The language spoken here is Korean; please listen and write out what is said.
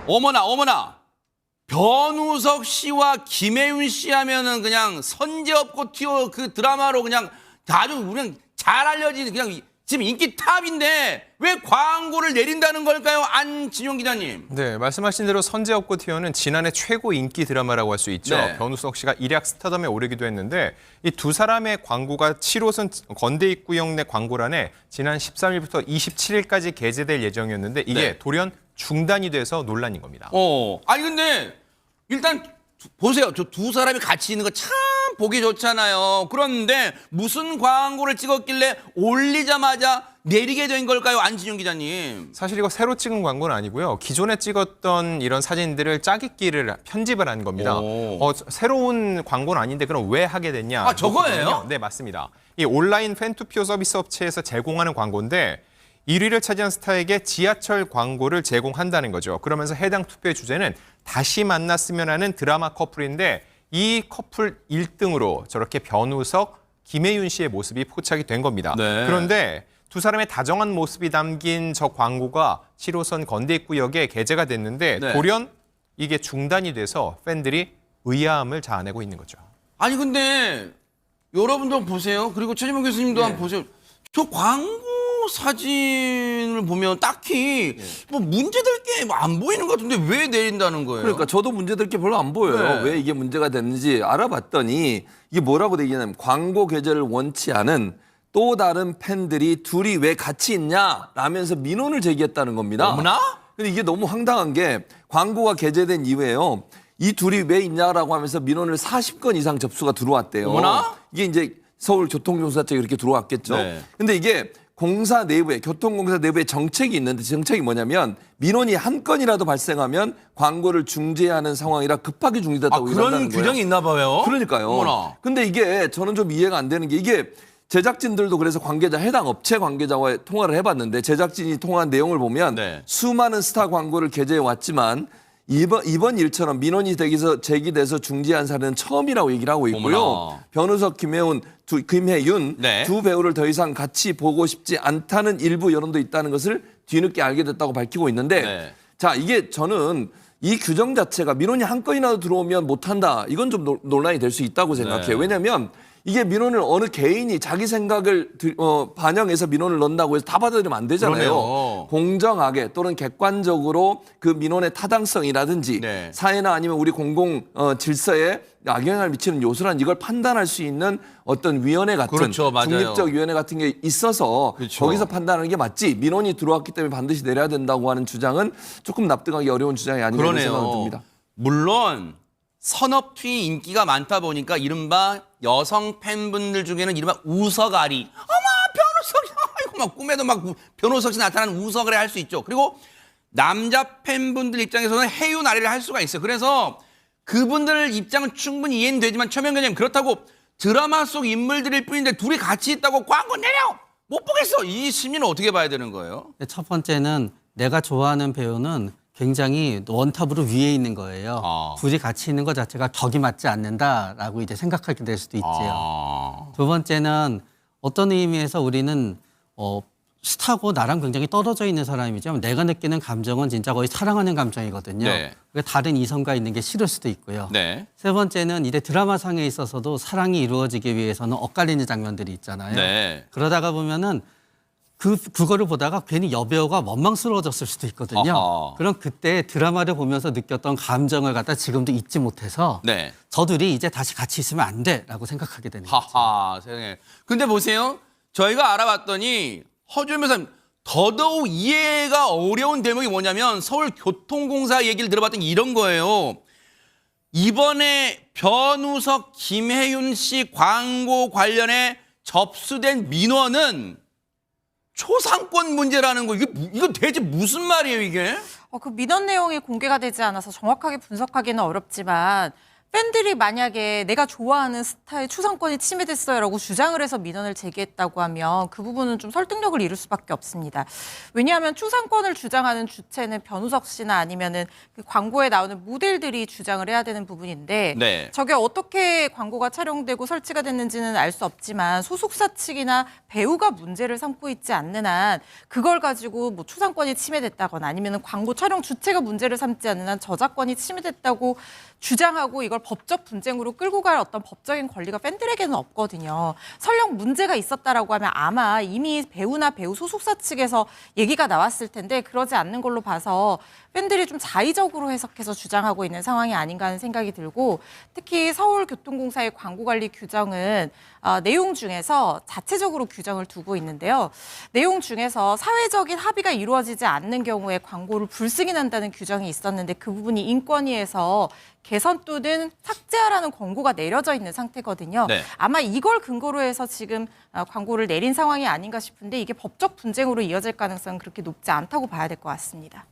어머나 어머나. 변우석 씨와 김혜윤 씨 하면은 그냥 선제업고 티오 그 드라마로 그냥 아주 그냥 잘 알려진 그냥 지금 인기 탑인데 왜 광고를 내린다는 걸까요? 안진용 기자님. 네, 말씀하신 대로 선제업고 티오는 지난해 최고 인기 드라마라고 할 수 있죠. 네. 변우석 씨가 일약 스타덤에 오르기도 했는데 이 두 사람의 광고가 7호선 건대 입구역 내 광고란에 지난 13일부터 27일까지 게재될 예정이었는데 이게 네. 돌연 중단이 돼서 논란인 겁니다. 아니 근데 일단 보세요. 저 두 사람이 같이 있는 거 참 보기 좋잖아요. 그런데 무슨 광고를 찍었길래 올리자마자 내리게 된 걸까요? 안진용 기자님. 사실 이거 새로 찍은 광고는 아니고요. 기존에 찍었던 이런 사진들을 짜깁기를 편집을 한 겁니다. 새로운 광고는 아닌데 그럼 왜 하게 됐냐? 아, 저거예요? 네, 맞습니다. 이 온라인 팬투표 서비스 업체에서 제공하는 광고인데 1위를 차지한 스타에게 지하철 광고를 제공한다는 거죠. 그러면서 해당 투표의 주제는 다시 만났으면 하는 드라마 커플인데 이 커플 1등으로 저렇게 변우석, 김혜윤 씨의 모습이 포착이 된 겁니다. 네. 그런데 두 사람의 다정한 모습이 담긴 저 광고가 7호선 건대입구역에 게재가 됐는데 네. 돌연 이게 중단이 돼서 팬들이 의아함을 자아내고 있는 거죠. 아니 근데 여러분도 한번 보세요. 그리고 최진봉 교수님도 한번 보세요. 저 광고 사진을 보면 딱히 뭐 문제될 게 안 보이는 것 같은데 왜 내린다는 거예요? 그러니까 저도 문제될 게 별로 안 보여요. 네. 왜 이게 문제가 됐는지 알아봤더니 이게 뭐라고 돼 있냐면 광고 게재를 원치 않은 또 다른 팬들이 둘이 왜 같이 있냐 라면서 민원을 제기했다는 겁니다. 어머나? 근데 이게 너무 황당한 게 광고가 게재된 이후에요. 이 둘이 왜 있냐라고 하면서 민원을 40건 이상 접수가 들어왔대요. 어머나? 이게 이제 서울교통공사 쪽에 이렇게 들어왔겠죠. 네. 근데 이게 공사 내부에 교통공사 내부에 정책이 있는데 정책이 뭐냐면 민원이 한 건이라도 발생하면 광고를 중지하는 상황이라 급하게 중지됐다고 그런 얘기한다는 거예요. 규정이 있나 봐요. 그러니까요. 어머나. 근데 이게 저는 좀 이해가 안 되는 게 이게 제작진들도 그래서 관계자 해당 업체 관계자와 통화를 해봤는데 제작진이 통화한 내용을 보면 네. 수많은 스타 광고를 게재해 왔지만 이번 일처럼 민원이 제기돼서 중지한 사례는 처음이라고 얘기를 하고 있고요. 어머나. 변우석, 김혜윤 네. 두 배우를 더 이상 같이 보고 싶지 않다는 일부 여론도 있다는 것을 뒤늦게 알게 됐다고 밝히고 있는데 네. 자 이게 저는 이 규정 자체가 민원이 한 건이라도 들어오면 못한다. 이건 좀 논란이 될 수 있다고 생각해요. 네. 왜냐하면 이게 민원을 어느 개인이 자기 생각을 반영해서 민원을 넣는다고 해서 다 받아들이면 안 되잖아요. 그러네요. 공정하게 또는 객관적으로 그 민원의 타당성이라든지 네. 사회나 아니면 우리 공공 질서에 악영향을 미치는 요소란 이걸 판단할 수 있는 어떤 위원회 같은 그렇죠, 맞아요. 중립적 위원회 같은 게 있어서 그렇죠. 거기서 판단하는 게 맞지 민원이 들어왔기 때문에 반드시 내려야 된다고 하는 주장은 조금 납득하기 어려운 주장이 아닌가 하는 생각이 듭니다. 물론 선업투이 인기가 많다 보니까 이른바 여성 팬분들 중에는 이른바 우석아리. 변호석, 아이고 막 꿈에도 막 변호석 씨 나타나는 우석아리 할 수 있죠. 그리고 남자 팬분들 입장에서는 해유나리를 할 수가 있어요. 그래서 그분들 입장은 충분히 이해는 되지만 최명 교수님 그렇다고 드라마 속 인물들일 뿐인데 둘이 같이 있다고 광고 내려 못 보겠어. 이 심리는 어떻게 봐야 되는 거예요? 첫 번째는 내가 좋아하는 배우는 굉장히 원탑으로 위에 있는 거예요. 둘이 같이 있는 것 자체가 격이 맞지 않는다라고 이제 생각하게 될 수도 있지요. 두 번째는 어떤 의미에서 우리는 스타고 나랑 굉장히 떨어져 있는 사람이지만 내가 느끼는 감정은 진짜 거의 사랑하는 감정이거든요. 네. 그러니까 다른 이성과 있는 게 싫을 수도 있고요. 네. 세 번째는 이제 드라마상에 있어서도 사랑이 이루어지기 위해서는 엇갈리는 장면들이 있잖아요. 네. 그러다가 보면은 그거를 보다가 괜히 여배우가 원망스러워졌을 수도 있거든요. 어허. 그럼 그때 드라마를 보면서 느꼈던 감정을 갖다 지금도 잊지 못해서 네. 저들이 이제 다시 같이 있으면 안 돼라고 생각하게 되는 거죠. 하하, 세상에. 근데 보세요. 저희가 알아봤더니 허준 변호사님 더더욱 이해가 어려운 대목이 뭐냐면 서울교통공사 얘기를 들어봤더니 이런 거예요. 이번에 변우석, 김혜윤 씨 광고 관련해 접수된 민원은 초상권 문제라는 거. 이거 대체 무슨 말이에요, 이게? 그 민원 내용이 공개가 되지 않아서 정확하게 분석하기는 어렵지만 팬들이 만약에 내가 좋아하는 스타의 초상권이 침해됐어요라고 주장을 해서 민원을 제기했다고 하면 그 부분은 좀 설득력을 잃을 수밖에 없습니다. 왜냐하면 초상권을 주장하는 주체는 변우석 씨나 아니면은 그 광고에 나오는 모델들이 주장을 해야 되는 부분인데 네. 저게 어떻게 광고가 촬영되고 설치가 됐는지는 알 수 없지만 소속사 측이나 배우가 문제를 삼고 있지 않는 한 그걸 가지고 뭐 초상권이 침해됐다거나 아니면 광고 촬영 주체가 문제를 삼지 않는 한 저작권이 침해됐다고 주장하고 이걸 법적 분쟁으로 끌고 갈 어떤 법적인 권리가 팬들에게는 없거든요. 설령 문제가 있었다라고 하면 아마 이미 배우나 배우 소속사 측에서 얘기가 나왔을 텐데 그러지 않는 걸로 봐서 팬들이 좀 자의적으로 해석해서 주장하고 있는 상황이 아닌가 하는 생각이 들고 특히 서울교통공사의 광고관리 규정은 내용 중에서 자체적으로 규정을 두고 있는데요. 내용 중에서 사회적인 합의가 이루어지지 않는 경우에 광고를 불승인한다는 규정이 있었는데 그 부분이 인권위에서 개선 또는 삭제하라는 권고가 내려져 있는 상태거든요. 네. 아마 이걸 근거로 해서 지금 광고를 내린 상황이 아닌가 싶은데 이게 법적 분쟁으로 이어질 가능성은 그렇게 높지 않다고 봐야 될 것 같습니다.